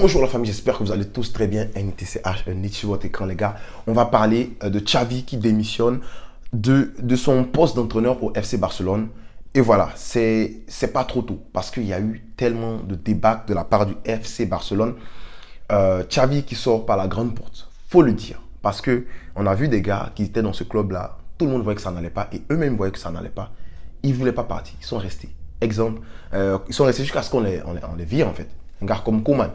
Bonjour la famille, j'espère que vous allez tous très bien. NTCH, un sur votre écran les gars. On va parler de Xavi qui démissionne de son poste d'entraîneur au FC Barcelone. Et voilà, c'est pas trop tôt parce qu'il y a eu tellement de débats de la part du FC Barcelone. Xavi qui sort par la grande porte, faut le dire. Parce qu'on a vu des gars qui étaient dans ce club-là, tout le monde voyait que ça n'allait pas et eux-mêmes voyaient que ça n'allait pas. Ils ne voulaient pas partir, ils sont restés. Exemple, ils sont restés jusqu'à ce qu'on les vire en fait. Un gars comme Koeman.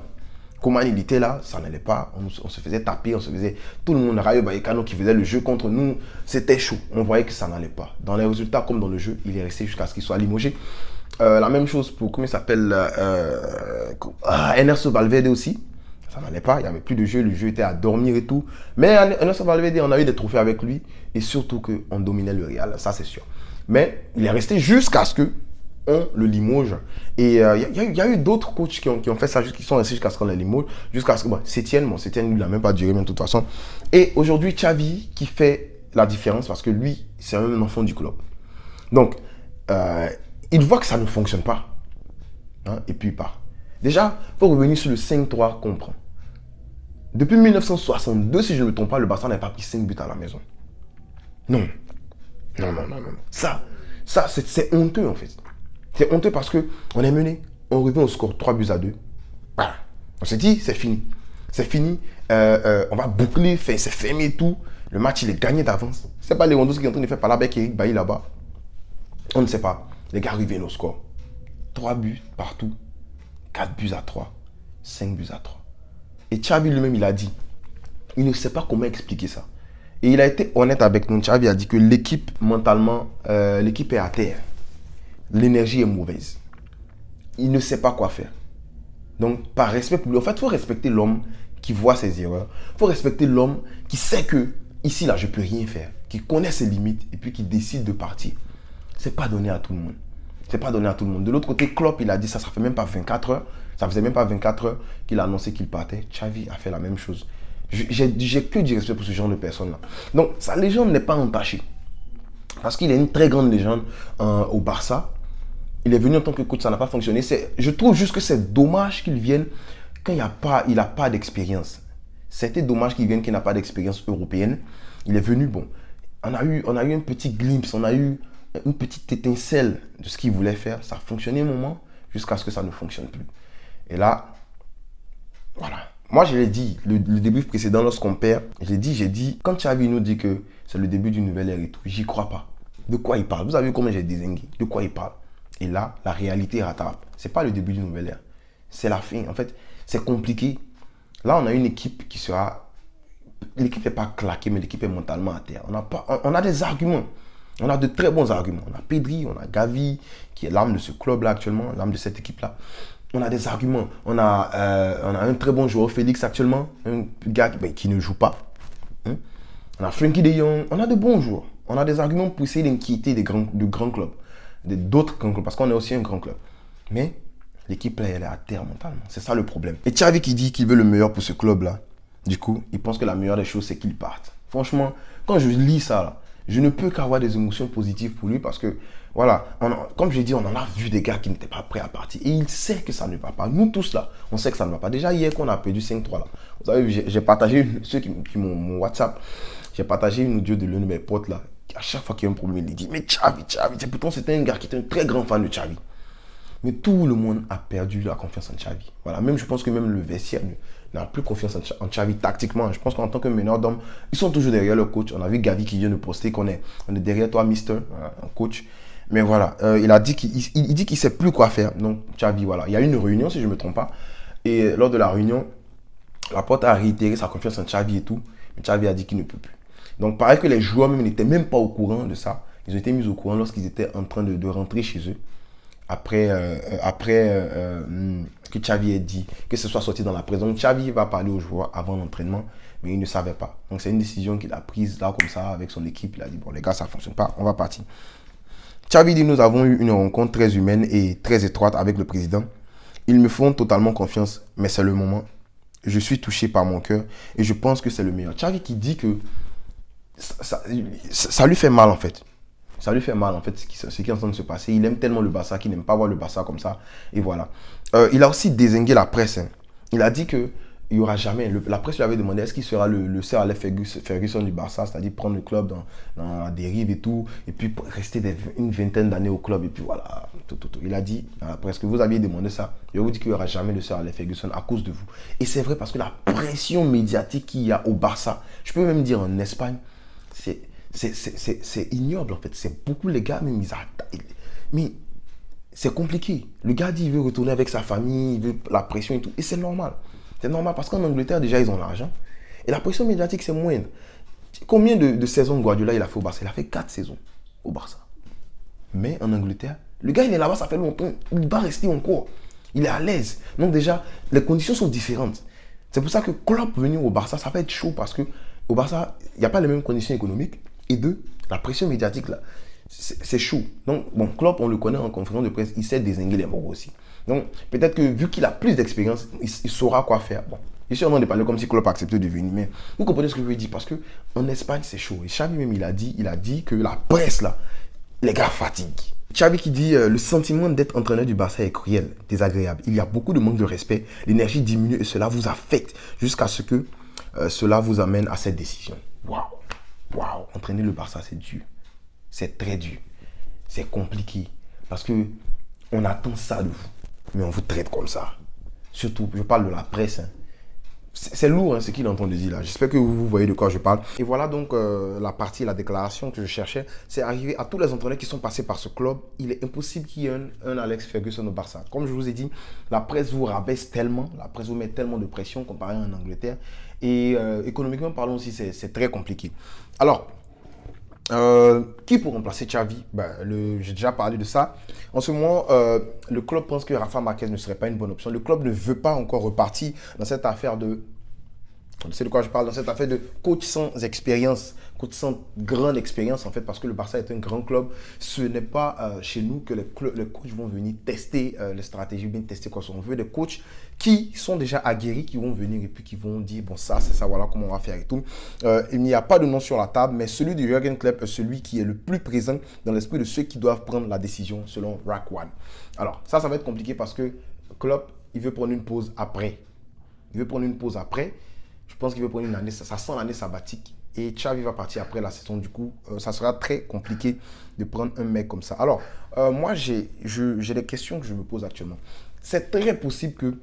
Koeman, il était là, ça n'allait pas, on se faisait taper, on se faisait... Tout le monde, Rayo Vallecano qui faisait le jeu contre nous, c'était chaud. On voyait que ça n'allait pas. Dans les résultats comme dans le jeu, il est resté jusqu'à ce qu'il soit limogé. La même chose pour, comment il s'appelle, Enerson Valverde aussi. Ça n'allait pas, il n'y avait plus de jeu, le jeu était à dormir et tout. Mais Enerson Valverde, on a eu des trophées avec lui et surtout qu'on dominait le Real, ça c'est sûr. Mais il est resté jusqu'à ce que on le limoge. Et il y a eu d'autres coachs qui ont fait ça, qui sont restés jusqu'à ce qu'on les limoge, jusqu'à ce que, Sétienne, il n'a même pas duré, même de toute façon. Et aujourd'hui, Xavi qui fait la différence parce que lui, c'est un enfant du club. Donc, il voit que ça ne fonctionne pas. Hein, et puis il part. Déjà, il faut revenir sur le 5-3 qu'on prend. Depuis 1962, si je ne me trompe pas, le Barça n'a pas pris 5 buts à la maison. Non. Non. Ça c'est honteux en fait. C'est honteux parce qu'on est mené, on revient au score 3-2. Voilà. On s'est dit, c'est fini. C'est fini. On va boucler, c'est fermé et tout. Le match, il est gagné d'avance. C'est pas Lewandowski qui est en train de faire par là avec Eric Bailly là-bas. On ne sait pas. Les gars reviennent au score. 3 buts partout. 4 buts à 3. 5 buts à 3. Et Xavi lui-même, il a dit, il ne sait pas comment expliquer ça. Et il a été honnête avec nous. Xavi a dit que l'équipe, mentalement, l'équipe est à terre. L'énergie est mauvaise. Il ne sait pas quoi faire. Donc, par respect pour lui, en fait, il faut respecter l'homme qui voit ses erreurs. Il faut respecter l'homme qui sait que, ici, là, je ne peux rien faire. Qui connaît ses limites et puis qui décide de partir. Ce n'est pas donné à tout le monde. C'est pas donné à tout le monde. De l'autre côté, Klopp, il a dit ça, ça fait même pas 24 heures. Ça faisait même pas 24 heures qu'il a annoncé qu'il partait. Xavi a fait la même chose. J'ai que du respect pour ce genre de personnes-là. Donc, sa légende n'est pas entachée. Parce qu'il est une très grande légende au Barça. Il est venu en tant que coach, ça n'a pas fonctionné. Je trouve juste que c'est dommage qu'il vienne quand il n'a pas d'expérience. C'était dommage qu'il vienne qu'il n'a pas d'expérience européenne. Il est venu, bon, on a eu un petit glimpse, on a eu une petite étincelle de ce qu'il voulait faire. Ça a fonctionné un moment jusqu'à ce que ça ne fonctionne plus. Et là, voilà. Moi, je l'ai dit, le débrief précédent, lorsqu'on perd, j'ai dit, quand Xavi nous dit que c'est le début d'une nouvelle ère et tout, j'y crois pas. De quoi il parle? Vous avez vu comment j'ai dézingué? De quoi il parle? Et là, la réalité rattrape. C'est pas le début d'une nouvelle ère. C'est la fin. En fait, c'est compliqué. Là, on a une équipe qui sera... L'équipe n'est pas claquée, mais l'équipe est mentalement à terre. On a des arguments. On a de très bons arguments. On a Pedri, on a Gavi, qui est l'âme de ce club-là actuellement, l'âme de cette équipe-là. On a des arguments. On a un très bon joueur, Félix, actuellement. Un gars qui ne joue pas. Hein? On a Frenkie de Jong. On a de bons joueurs. On a des arguments pour essayer d'inquiéter de grands clubs. D'autres grands clubs, parce qu'on est aussi un grand club. Mais l'équipe, là, elle est à terre mentalement. C'est ça le problème. Et Xavi qui dit qu'il veut le meilleur pour ce club-là, du coup, il pense que la meilleure des choses, c'est qu'il parte. Franchement, quand je lis ça, là, je ne peux qu'avoir des émotions positives pour lui parce que, voilà, comme je dit, on en a vu des gars qui n'étaient pas prêts à partir. Et il sait que ça ne va pas. Nous tous, là, on sait que ça ne va pas. Déjà, hier, qu'on a perdu 5-3, là. Vous savez, j'ai partagé, ceux qui m'ont mon WhatsApp, j'ai partagé une audio de l'un de mes potes, là. À chaque fois qu'il y a un problème, il dit, mais Xavi. Pourtant, c'était un gars qui était un très grand fan de Xavi. Mais tout le monde a perdu la confiance en Xavi. Voilà, même je pense que même le vestiaire n'a plus confiance en Xavi tactiquement. Je pense qu'en tant que meneur d'hommes, ils sont toujours derrière leur coach. On a vu Gavi qui vient de poster qu'on est derrière toi, mister, voilà, un coach. Mais voilà, il a dit qu'il ne sait plus quoi faire. Donc, Xavi, voilà. Il y a eu une réunion, si je ne me trompe pas. Et lors de la réunion, Laporte a réitéré sa confiance en Xavi et tout. Mais Xavi a dit qu'il ne peut plus. Donc, pareil que les joueurs même n'étaient même pas au courant de ça. Ils ont été mis au courant lorsqu'ils étaient en train de rentrer chez eux. Après que Xavi ait dit que ce soit sorti dans la presse. Donc, Xavi va parler aux joueurs avant l'entraînement, mais il ne savait pas. Donc, c'est une décision qu'il a prise là, comme ça, avec son équipe. Il a dit, bon, les gars, ça ne fonctionne pas, on va partir. Xavi dit, nous avons eu une rencontre très humaine et très étroite avec le président. Ils me font totalement confiance, mais c'est le moment. Je suis touché par mon cœur et je pense que c'est le meilleur. Xavi qui dit que ça lui fait mal en fait. Ça lui fait mal en fait ce qui est en train de se passer. Il aime tellement le Barça qu'il n'aime pas voir le Barça comme ça. Et voilà. Il a aussi dézingué la presse. Hein. il a dit que il n'y aura jamais. La presse lui avait demandé est-ce qu'il sera le Sir Alex Ferguson du Barça, c'est-à-dire prendre le club dans la dérive et tout, et puis rester une vingtaine d'années au club, et puis voilà. Il a dit à la presse que vous aviez demandé ça. Je vous dis qu'il n'y aura jamais le Sir Alex Ferguson à cause de vous. Et c'est vrai parce que la pression médiatique qu'il y a au Barça, je peux même dire en Espagne, c'est ignoble en fait. C'est beaucoup les gars, même mais c'est compliqué. Le gars dit qu'il veut retourner avec sa famille, il veut la pression et tout. Et c'est normal. C'est normal parce qu'en Angleterre, déjà, ils ont l'argent. Et la pression médiatique, c'est moindre. Combien de saisons de Guardiola il a fait au Barça? Il a fait 4 saisons au Barça. Mais en Angleterre, le gars, il est là-bas, ça fait longtemps. Il va rester encore. Il est à l'aise. Donc déjà, les conditions sont différentes. C'est pour ça que Klopp venir au Barça, ça va être chaud parce que au Barça, il n'y a pas les mêmes conditions économiques. Et deux, la pression médiatique, là, c'est chaud. Donc, bon, Klopp, on le connaît en conférence de presse, il sait désinguer les morts aussi. Donc, peut-être que vu qu'il a plus d'expérience, il saura quoi faire. Bon, il est sûrement de parler comme si Klopp acceptait de venir. Mais vous comprenez ce que je veux dire? Parce qu'en Espagne, c'est chaud. Et Xavi même, il a dit que la presse, là, les gars fatiguent. Xavi qui dit le sentiment d'être entraîneur du Barça est cruel, désagréable. Il y a beaucoup de manque de respect. L'énergie diminue et cela vous affecte jusqu'à ce que cela vous amène à cette décision. Waouh! Waouh! Entraîner le Barça, c'est dur. C'est très dur. C'est compliqué. Parce que on attend ça de vous. Mais on vous traite comme ça. Surtout, je parle de la presse. Hein. C'est lourd hein, ce qu'il est en train de dire là. J'espère que vous voyez de quoi je parle. Et voilà donc la déclaration que je cherchais. C'est arrivé à tous les entraîneurs qui sont passés par ce club. Il est impossible qu'il y ait un Alex Ferguson au Barça. Comme je vous ai dit, la presse vous rabaisse tellement. La presse vous met tellement de pression comparé en Angleterre. Et économiquement parlant aussi, c'est très compliqué. Alors, qui pour remplacer Xavi? J'ai déjà parlé de ça. En ce moment, le club pense que Rafa Marquez ne serait pas une bonne option. Le club ne veut pas encore repartir dans cette affaire de... C'est de quoi je parle, dans cette affaire de coach sans expérience, coach sans grande expérience en fait, parce que le Barça est un grand club. Ce n'est pas chez nous que les coachs vont venir tester les stratégies, bien tester quoi. On veut des coachs qui sont déjà aguerris, qui vont venir et puis qui vont dire bon ça c'est ça, voilà comment on va faire et tout. Il n'y a pas de nom sur la table, mais celui de Jürgen Klopp est celui qui est le plus présent dans l'esprit de ceux qui doivent prendre la décision selon Rack One. Alors ça va être compliqué parce que Klopp, il veut prendre une pause après. Je pense qu'il veut prendre une année, ça sent l'année sabbatique. Et Xavi va partir après la saison. Du coup, ça sera très compliqué de prendre un mec comme ça. Alors, moi, j'ai des questions que je me pose actuellement. C'est très possible que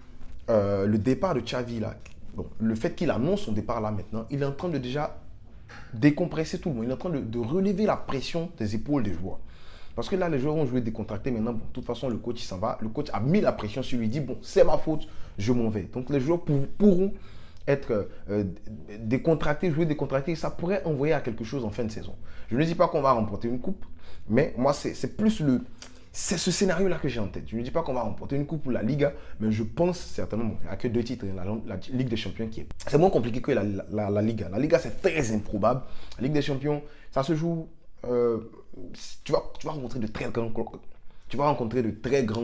le départ de Xavi, là, bon, le fait qu'il annonce son départ là maintenant, il est en train de déjà décompresser tout le monde. Il est en train de relever la pression des épaules des joueurs. Parce que là, les joueurs vont jouer décontractés. Maintenant, bon, de toute façon, le coach, il s'en va. Le coach a mis la pression sur lui. Il dit, bon, c'est ma faute, je m'en vais. Donc, les joueurs pourront être décontractés, jouer décontractés. Ça pourrait envoyer à quelque chose en fin de saison. Je ne dis pas qu'on va remporter une coupe, mais moi, c'est plus c'est ce scénario-là que j'ai en tête. Je ne dis pas qu'on va remporter une coupe pour la Liga, mais je pense certainement, bon, il n'y a que 2 titres, la Ligue des Champions qui est... C'est moins compliqué que la Liga. La Liga, c'est très improbable. La Ligue des Champions, ça se joue... tu vas rencontrer de très grands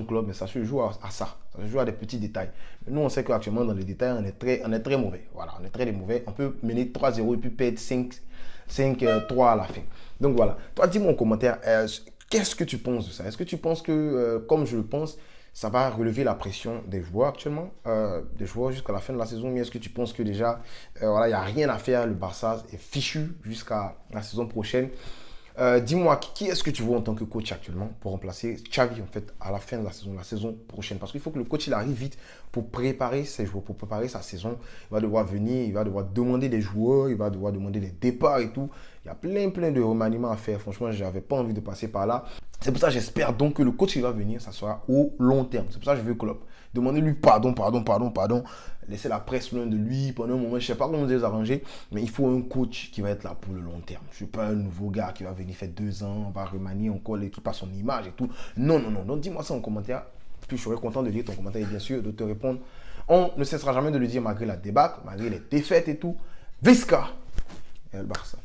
clubs. Mais ça se joue à ça. Ça se joue à des petits détails. Mais nous, on sait qu'actuellement, dans les détails, on est très mauvais. Voilà, on est très mauvais. On peut mener 3-0 et puis perdre 5-3 à la fin. Donc voilà. Toi, dis-moi en commentaire, qu'est-ce que tu penses de ça? Est-ce que tu penses que, comme je le pense, ça va relever la pression des joueurs actuellement, des joueurs jusqu'à la fin de la saison? Mais est-ce que tu penses que déjà, voilà, il n'y a rien à faire, le Barça est fichu jusqu'à la saison prochaine? Dis-moi, qui est-ce que tu vois en tant que coach actuellement pour remplacer Xavi en fait à la fin de la saison prochaine? Parce qu'il faut que le coach il arrive vite pour préparer ses joueurs, pour préparer sa saison. Il va devoir venir, il va devoir demander des joueurs, il va devoir demander des départs et tout. Il y a plein de remaniements à faire. Franchement, je n'avais pas envie de passer par là. C'est pour ça que j'espère donc que le coach qui va venir, ça sera au long terme. C'est pour ça que je veux Klopp. Demandez-lui pardon. Laissez la presse loin de lui pendant un moment. Je ne sais pas comment vous les arranger, mais il faut un coach qui va être là pour le long terme. Je ne suis pas un nouveau gars qui va venir faire 2 ans, on va remanier encore l'équipe à son image et tout. Non. Donc dis-moi ça en commentaire. Puis je serai content de lire ton commentaire et bien sûr de te répondre. On ne cessera jamais de le dire malgré la débâcle, malgré les défaites et tout. Visca et le Barça.